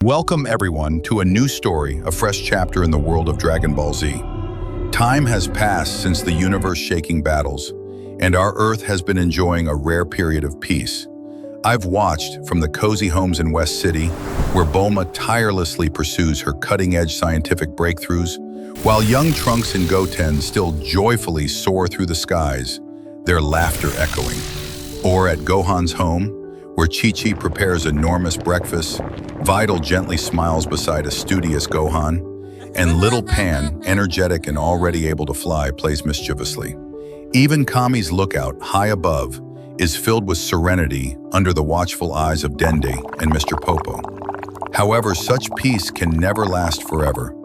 Welcome everyone to a new story, a fresh chapter in the world of Dragon Ball Z. Time has passed since the universe-shaking battles, and our Earth has been enjoying a rare period of peace. I've watched from the cozy homes in West City, where Bulma tirelessly pursues her cutting-edge scientific breakthroughs, while young Trunks and Goten still joyfully soar through the skies, their laughter echoing. Or at Gohan's home, where Chi-Chi prepares enormous breakfast, Vidal gently smiles beside a studious Gohan, and little Pan, energetic and already able to fly, plays mischievously. Even Kami's lookout, high above, is filled with serenity under the watchful eyes of Dende and Mr. Popo. However, such peace can never last forever.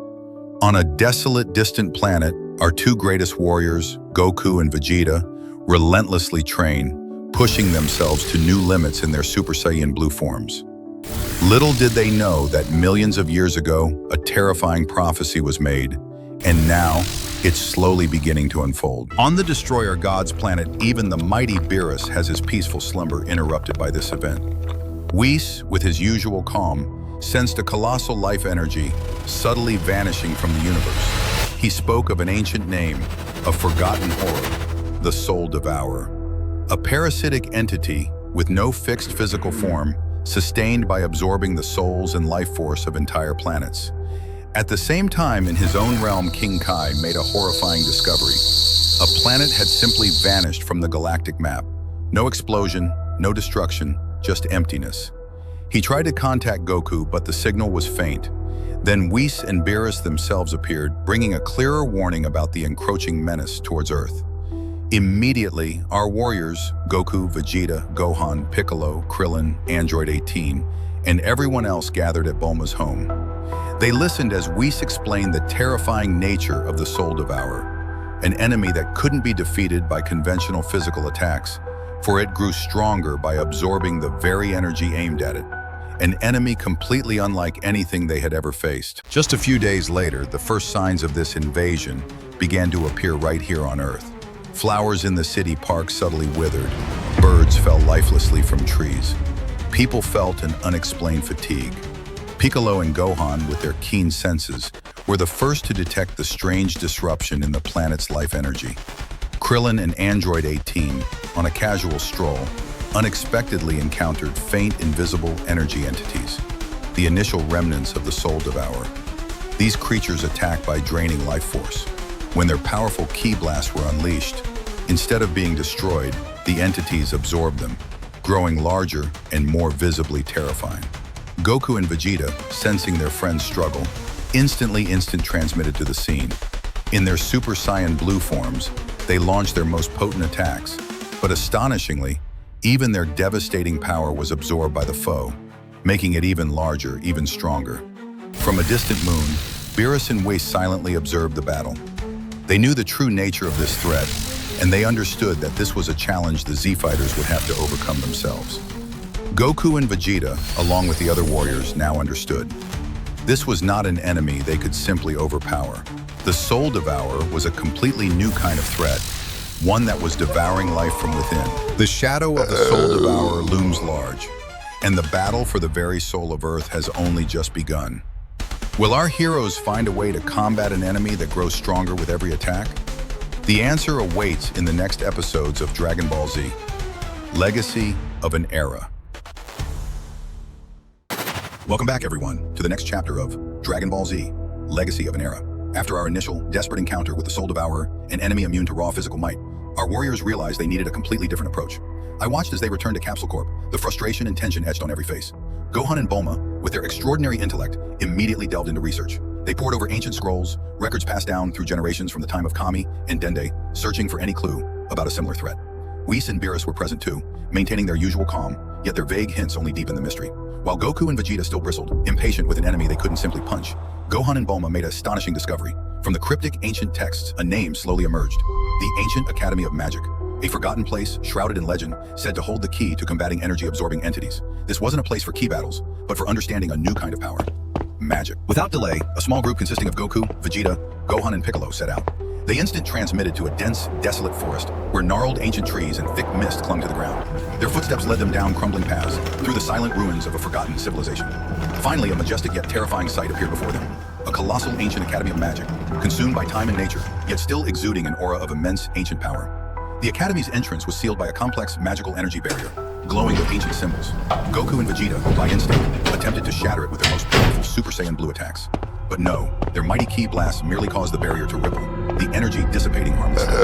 On a desolate, distant planet, our two greatest warriors, Goku and Vegeta, relentlessly train, pushing themselves to new limits in their Super Saiyan blue forms. Little did they know that millions of years ago, a terrifying prophecy was made, and now it's slowly beginning to unfold. On the Destroyer God's planet, even the mighty Beerus has his peaceful slumber interrupted by this event. Whis, with his usual calm, sensed a colossal life energy subtly vanishing from the universe. He spoke of an ancient name, a forgotten horror, the Soul Devourer. A parasitic entity with no fixed physical form, sustained by absorbing the souls and life force of entire planets. At the same time, in his own realm, King Kai made a horrifying discovery. A planet had simply vanished from the galactic map. No explosion, no destruction, just emptiness. He tried to contact Goku, but the signal was faint. Then Whis and Beerus themselves appeared, bringing a clearer warning about the encroaching menace towards Earth. Immediately, our warriors, Goku, Vegeta, Gohan, Piccolo, Krillin, Android 18, and everyone else gathered at Bulma's home. They listened as Whis explained the terrifying nature of the Soul Devourer, an enemy that couldn't be defeated by conventional physical attacks, for it grew stronger by absorbing the very energy aimed at it, an enemy completely unlike anything they had ever faced. Just a few days later, the first signs of this invasion began to appear right here on Earth. Flowers in the city park suddenly withered. Birds fell lifelessly from trees. People felt an unexplained fatigue. Piccolo and Gohan, with their keen senses, were the first to detect the strange disruption in the planet's life energy. Krillin and Android 18, on a casual stroll, unexpectedly encountered faint, invisible energy entities, the initial remnants of the Soul Devourer. These creatures attack by draining life force. When their powerful ki blasts were unleashed, instead of being destroyed, the entities absorbed them, growing larger and more visibly terrifying. Goku and Vegeta, sensing their friend's struggle, instantly transmitted to the scene. In their Super Saiyan blue forms, they launched their most potent attacks, but astonishingly, even their devastating power was absorbed by the foe, making it even larger, even stronger. From a distant moon, Beerus and Whis silently observed the battle. They knew the true nature of this threat, and they understood that this was a challenge the Z-Fighters would have to overcome themselves. Goku and Vegeta, along with the other warriors, now understood. This was not an enemy they could simply overpower. The Soul Devourer was a completely new kind of threat, one that was devouring life from within. The shadow of the Soul Devourer looms large, and the battle for the very soul of Earth has only just begun. Will our heroes find a way to combat an enemy that grows stronger with every attack? The answer awaits in the next episodes of Dragon Ball Z, Legacy of an Era. Welcome back, everyone, to the next chapter of Dragon Ball Z, Legacy of an Era. After our initial, desperate encounter with the Soul Devourer, an enemy immune to raw physical might, our warriors realized they needed a completely different approach. I watched as they returned to Capsule Corp, the frustration and tension etched on every face. Gohan and Bulma, with their extraordinary intellect, immediately delved into research. They pored over ancient scrolls, records passed down through generations from the time of Kami and Dende, searching for any clue about a similar threat. Whis and Beerus were present too, maintaining their usual calm, yet their vague hints only deepened the mystery. While Goku and Vegeta still bristled, impatient with an enemy they couldn't simply punch, Gohan and Bulma made an astonishing discovery. From the cryptic ancient texts, a name slowly emerged: the Ancient Academy of Magic. A forgotten place, shrouded in legend, said to hold the key to combating energy-absorbing entities. This wasn't a place for key battles, but for understanding a new kind of power: magic. Without delay, a small group consisting of Goku, Vegeta, Gohan, and Piccolo set out. They instant transmitted to a dense, desolate forest where gnarled ancient trees and thick mist clung to the ground. Their footsteps led them down crumbling paths through the silent ruins of a forgotten civilization. Finally, a majestic yet terrifying sight appeared before them. A colossal ancient academy of magic, consumed by time and nature, yet still exuding an aura of immense ancient power. The academy's entrance was sealed by a complex magical energy barrier, glowing with ancient symbols. Goku and Vegeta, by instinct, attempted to shatter it with their most powerful Super Saiyan Blue attacks. But no, their mighty ki blasts merely caused the barrier to ripple, the energy dissipating harmlessly.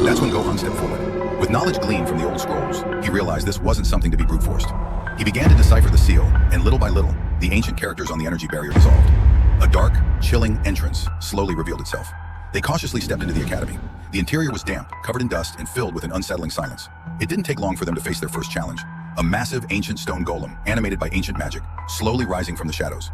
That's when Gohan stepped forward. With knowledge gleaned from the old scrolls, he realized this wasn't something to be brute forced. He began to decipher the seal, and little by little, the ancient characters on the energy barrier dissolved. A dark, chilling entrance slowly revealed itself. They cautiously stepped into the academy. The interior was damp, covered in dust, and filled with an unsettling silence. It didn't take long for them to face their first challenge. A massive ancient stone golem, animated by ancient magic, slowly rising from the shadows.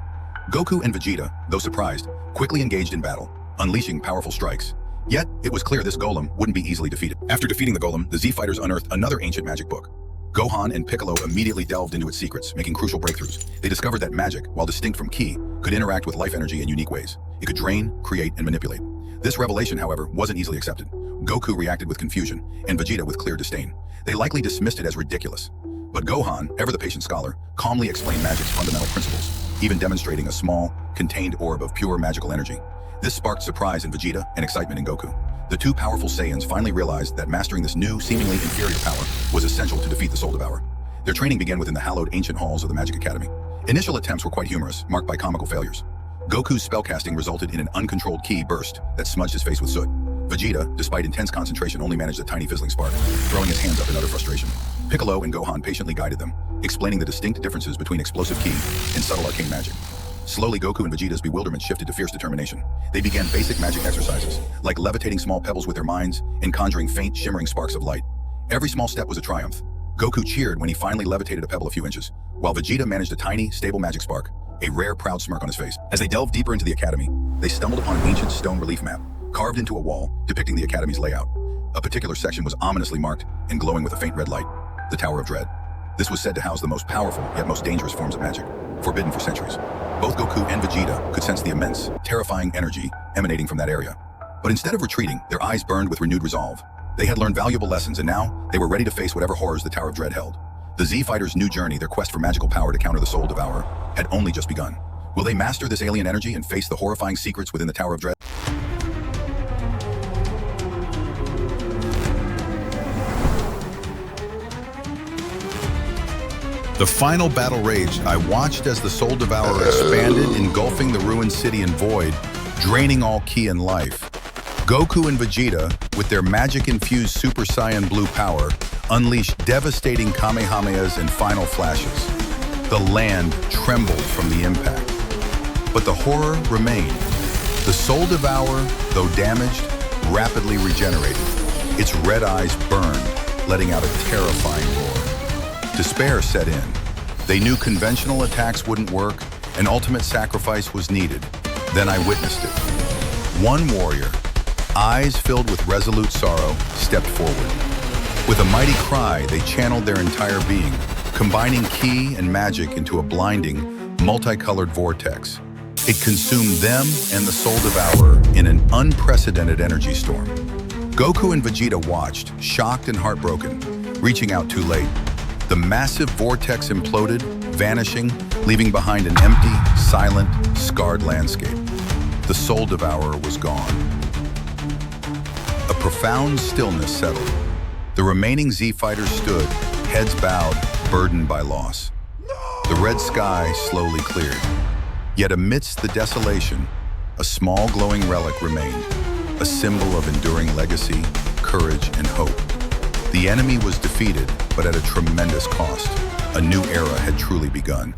Goku and Vegeta, though surprised, quickly engaged in battle, unleashing powerful strikes. Yet, it was clear this golem wouldn't be easily defeated. After defeating the golem, the Z-Fighters unearthed another ancient magic book. Gohan and Piccolo immediately delved into its secrets, making crucial breakthroughs. They discovered that magic, while distinct from ki, could interact with life energy in unique ways. It could drain, create, and manipulate. This revelation, however, wasn't easily accepted. Goku reacted with confusion, and Vegeta with clear disdain. They likely dismissed it as ridiculous. But Gohan, ever the patient scholar, calmly explained magic's fundamental principles, even demonstrating a small, contained orb of pure magical energy. This sparked surprise in Vegeta and excitement in Goku. The two powerful Saiyans finally realized that mastering this new, seemingly inferior power was essential to defeat the Soul Devourer. Their training began within the hallowed ancient halls of the Magic Academy. Initial attempts were quite humorous, marked by comical failures. Goku's spellcasting resulted in an uncontrolled ki burst that smudged his face with soot. Vegeta, despite intense concentration, only managed a tiny fizzling spark, throwing his hands up in utter frustration. Piccolo and Gohan patiently guided them, explaining the distinct differences between explosive ki and subtle arcane magic. Slowly, Goku and Vegeta's bewilderment shifted to fierce determination. They began basic magic exercises, like levitating small pebbles with their minds and conjuring faint, shimmering sparks of light. Every small step was a triumph. Goku cheered when he finally levitated a pebble a few inches, while Vegeta managed a tiny, stable magic spark, a rare, proud smirk on his face. As they delved deeper into the academy, they stumbled upon an ancient stone relief map, carved into a wall, depicting the academy's layout. A particular section was ominously marked and glowing with a faint red light, the Tower of Dread. This was said to house the most powerful, yet most dangerous forms of magic, forbidden for centuries. Both Goku and Vegeta could sense the immense, terrifying energy emanating from that area. But instead of retreating, their eyes burned with renewed resolve. They had learned valuable lessons, and now they were ready to face whatever horrors the Tower of Dread held. The Z-Fighters' new journey, their quest for magical power to counter the Soul Devourer, had only just begun. Will they master this alien energy and face the horrifying secrets within the Tower of Dread? The final battle raged. I watched as the Soul Devourer expanded, engulfing the ruined city in void, draining all ki and life. Goku and Vegeta, with their magic-infused Super Saiyan Blue power, unleashed devastating Kamehamehas and final flashes. The land trembled from the impact. But the horror remained. The Soul Devourer, though damaged, rapidly regenerated. Its red eyes burned, letting out a terrifying roar. Despair set in. They knew conventional attacks wouldn't work, and ultimate sacrifice was needed. Then I witnessed it. One warrior, eyes filled with resolute sorrow, stepped forward. With a mighty cry, they channeled their entire being, combining ki and magic into a blinding, multicolored vortex. It consumed them and the Soul Devourer in an unprecedented energy storm. Goku and Vegeta watched, shocked and heartbroken, reaching out too late. The massive vortex imploded, vanishing, leaving behind an empty, silent, scarred landscape. The Soul Devourer was gone. A profound stillness settled. The remaining Z-Fighters stood, heads bowed, burdened by loss. The red sky slowly cleared. Yet amidst the desolation, a small glowing relic remained, a symbol of enduring legacy, courage, and hope. The enemy was defeated, but at a tremendous cost. A new era had truly begun.